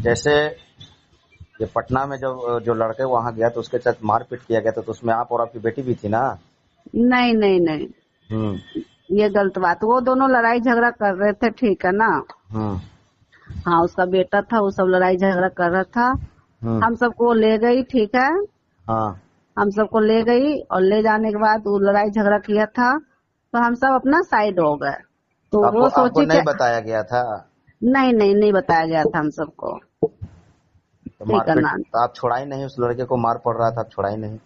जैसे ये पटना में जब जो लड़के वहां गया तो उसके साथ मारपीट किया गया था, तो उसमें आप और आपकी बेटी भी थी ना? नहीं नहीं नहीं, हम्म। ये गलत बात। वो दोनों लड़ाई झगड़ा कर रहे थे, ठीक है ना। हम्म। हाँ, उसका बेटा था, वो सब लड़ाई झगड़ा कर रहा था। हम्म। हम सबको ले गई, ठीक है। हाँ। हम सबको ले गई और ले जाने के बाद वो लड़ाई झगड़ा किया था, तो हम सब अपना साइड हो गए। तो आपको वो आपको सोची कि नहीं बताया गया था? नहीं नहीं नहीं बताया गया था हम सबको, तो ठीक है मारपीट ना। तो आप छोड़ा ही नहीं, उस लड़के को मार पड़ रहा था, आप छोड़ा ही नहीं?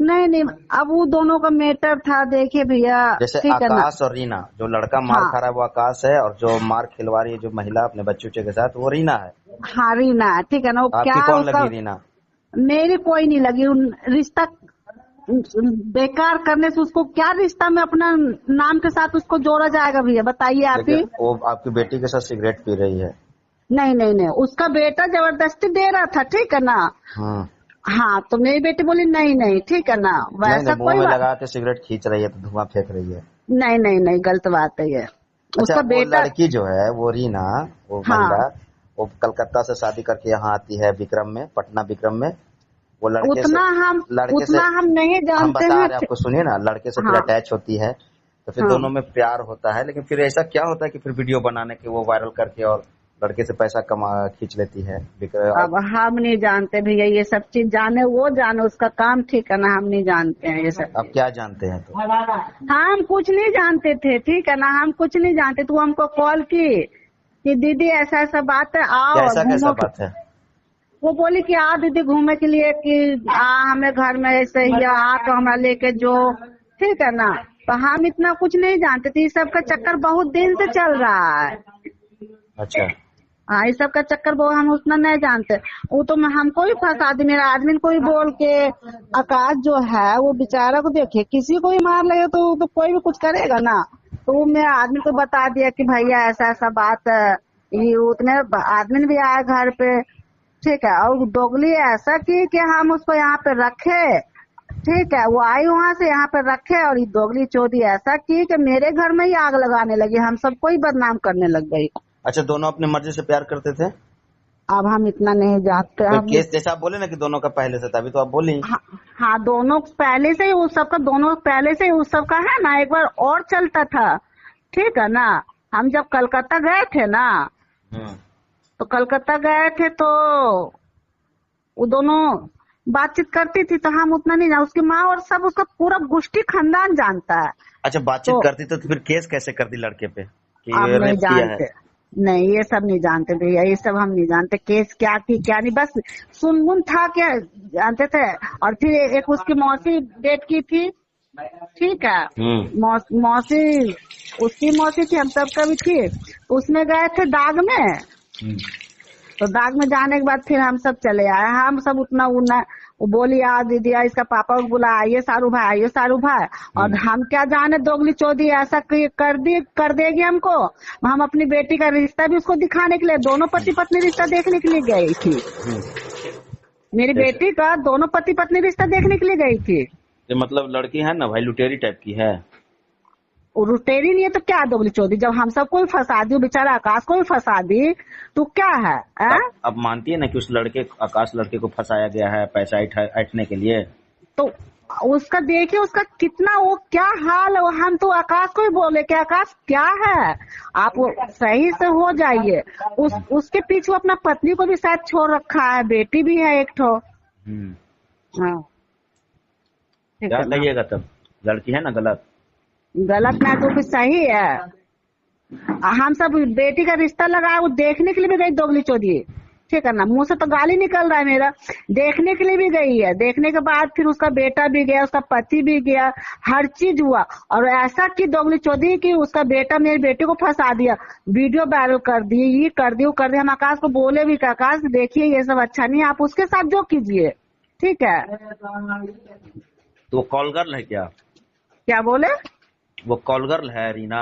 नहीं नहीं, अब वो दोनों का मैटर था, देखिए भैया, जैसे ठीक है ना। आकाश और रीना, जो लड़का मार हाँ खा रहा है वो आकाश है, और जो मार खिलवा रही है जो महिला अपने बच्चे के साथ, वो रीना है। हाँ, रीना है, ठीक है ना। वो क्या आपकी कौन उसका, लगी रीना? मेरी कोई नहीं लगी। रिश्ता बेकार करने से उसको क्या रिश्ता में अपना नाम के साथ उसको जोड़ा जाएगा भैया, बताइए आप लेकिन ही। वो आपकी बेटी के साथ सिगरेट पी रही है। नहीं नहीं नहीं, उसका बेटा जबरदस्ती दे रहा था, ठीक है ना। हम्म। हाँ, तो मेरी बेटी बोली नहीं नहीं, ठीक है ना, नहीं नहीं, वैसा मुंह कोई में बात। लगा के सिगरेट खींच रही है तो धुआं फेंक रही है। नहीं नहीं नहीं, गलत बात है ये। अच्छा, उसका वो बेटा। लड़की जो है वो रीना, वो हाँ, महिला, वो कलकत्ता से शादी करके यहाँ आती है विक्रम में, पटना विक्रम में। वो लड़के से उतना हम लड़के से उतना हम नहीं हम जानते बता हैं। रहे हैं आपको, सुनिए ना, लड़के से फिर हाँ अटैच होती है, तो फिर हाँ, दोनों में प्यार होता है, लेकिन फिर ऐसा क्या होता है कि फिर वीडियो बनाने के वो वायरल करके और लड़के से पैसा कमा खींच लेती है अब हम नहीं जानते भैया ये सब चीज, जाने वो जाने, उसका काम, ठीक है ना, हम नहीं जानते हैं ये सब अब चीज। क्या जानते हैं तो? हम कुछ नहीं जानते थे, ठीक है ना, हम कुछ नहीं जानते। तू हमको कॉल की कि दीदी ऐसा ऐसा बात है, आओ कैसा कैसा घूमो। बात है? वो बोली कि आ दीदी घूमने के लिए, कि हमें घर में ऐसे ही आ तो हमारा लेके जो, ठीक है ना। तो हम इतना कुछ नहीं जानते थे, इस सब का चक्कर बहुत दिन से चल रहा है। अच्छा। हाँ, इस सब का चक्कर बहुत, हम उतना नहीं जानते। वो तो हमको ही फंसा दी, मेरा आदमी को ही बोल के। आकाश जो है वो बेचारा को देखिए, किसी को भी मार लगे तो कोई भी कुछ करेगा ना। तो वो मेरे आदमी को बता दिया कि भैया ऐसा ऐसा बात है। ये उतने आदमी भी आया घर पे, ठीक है। और दोगली ऐसा की कि हम उसको यहाँ पे रखे, ठीक है। वो आई वहां से यहाँ पे रखे, और ये दोगली चौधरी ऐसा की कि मेरे घर में ही आग लगाने लगी, हम सबको ही बदनाम करने लग गई। अच्छा, दोनों अपनी मर्जी से प्यार करते थे? अब हम इतना नहीं जानते कोई हम। केस जैसा आप बोले ना कि दोनों का पहले से था, अभी तो आप बोली। हाँ, हाँ, दोनों पहले से ही उस सब का, दोनों पहले से ही उस सब का है ना, एक बार और चलता था, ठीक है ना। हम जब कलकत्ता गए थे ना, हम्म। तो कलकत्ता गए थे तो वो दोनों बातचीत करती थी, तो हम उतना नहीं जान, उसकी माँ और सब, उसका पूरा गोष्ठी खानदान जानता है। अच्छा, बातचीत तो करती तो फिर केस कैसे कर दी लड़के पे कि अब ये नहीं रेप किया है? जानते, नहीं ये सब नहीं जानते भैया, ये सब हम नहीं जानते, केस क्या थी क्या नहीं, बस सुनगुन था क्या जानते थे। और फिर एक उसकी मौसी डेट की थी, ठीक है। हम्म। मौसी, उसकी मौसी थी, हम सबका भी थी। उसमें गए थे दाग में, हम्म। तो दाग में जाने के बाद फिर हम सब चले आए। हम सब उतना उना, वो बोली आ दीदी आ, इसका पापा को बुला, आइए सारू भाई, आइए सारू भाई। और हम क्या जाने दोगली चौधरी ऐसा कर देगी हमको। हम अपनी बेटी का रिश्ता भी उसको दिखाने के लिए, दोनों पति पत्नी रिश्ता देखने के लिए गई थी। मेरी जैसे बेटी का दोनों पति पत्नी रिश्ता देखने के लिए गई थी। ये मतलब लड़की है ना भाई, लुटेरी टाइप की है। और रुटेरी नहीं है तो क्या दोगली चौधरी, जब हम सबको भी फंसा दी, बेचारा आकाश को भी फंसा दी, तो क्या है अब मानती है ना कि उस लड़के, आकाश लड़के को फंसाया गया है पैसा ऐंठने के लिए? तो उसका देखिए, उसका कितना वो क्या हाल है। हम तो आकाश को ही बोले कि आकाश क्या है, आप वो सही से हो जाइए। उसके पीछे वो अपना पत्नी को भी शायद छोड़ रखा है, बेटी भी है एक ठो। हाँ, ठीक क्या है ना। कहिएगा तब, लड़की है ना गलत? गलत ना तो भी सही है। हम सब बेटी का रिश्ता लगाया, वो देखने के लिए भी गई दोगली चौधरी, ठीक है ना। मुंह से तो गाली निकल रहा है मेरा, देखने के लिए भी गई है। देखने के बाद फिर उसका बेटा भी गया, उसका पति भी गया, हर चीज हुआ। और ऐसा की दोगली चौधरी की उसका बेटा मेरी बेटी को फंसा दिया, वीडियो वायरल कर दी, ये कर दी वो कर दी। हम आकाश को बोले भी कि आकाश देखिए ये सब अच्छा नहीं है, आप उसके साथ जो कीजिए, ठीक है। तो वो कॉल गर्ल है क्या? क्या बोले? वो कॉल गर्ल है रीना?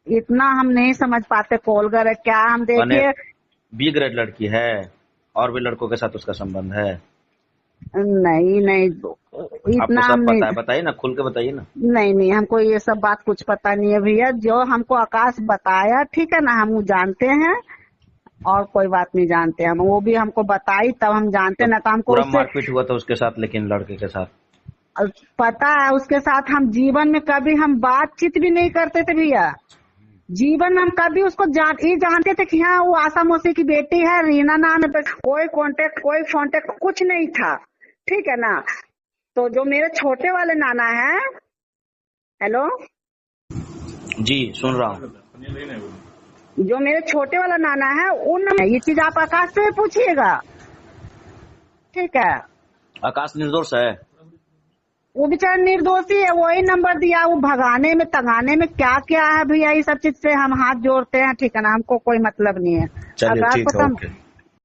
इतना हम नहीं समझ पाते कॉलगर है क्या, हम माने देखिए। बी ग्रेड लड़की है, और भी लड़कों के साथ उसका संबंध है? नहीं नहीं, आपको इतना हम सब नहीं। पता है, बताइए ना, खुल के बताइए ना। नहीं नहीं, हमको ये सब बात कुछ पता नहीं है भैया, जो हमको आकाश बताया, ठीक है ना, हम वो जानते हैं, और कोई बात नहीं जानते हम। वो भी हमको बताई तब हम जानते, ना तो हमको पूरा उससे मारपीट हुआ था उसके साथ, लेकिन लड़के के साथ पता है। उसके साथ हम जीवन में कभी हम बातचीत भी नहीं करते थे भैया। जीवन में हम कभी उसको ये जानते थे कि हाँ वो आशा मौसी की बेटी है, रीना नाम है, कोई कांटेक्ट कुछ नहीं था, ठीक है ना। तो जो मेरे छोटे वाले नाना है, हेलो जी सुन रहा हूँ, जो मेरे छोटे वाला नाना है उन ये चीज आप आकाश से पूछिएगा, ठीक है। आकाश निर्दोष है, वो बेचारा निर्दोषी है, वही नंबर दिया। वो भगाने में तगाने में क्या क्या है भैया, ये सब चीज से हम हाथ जोड़ते हैं, ठीक है ना। हमको कोई मतलब नहीं है। चलिए आकाश ठीक को है, हम ओके।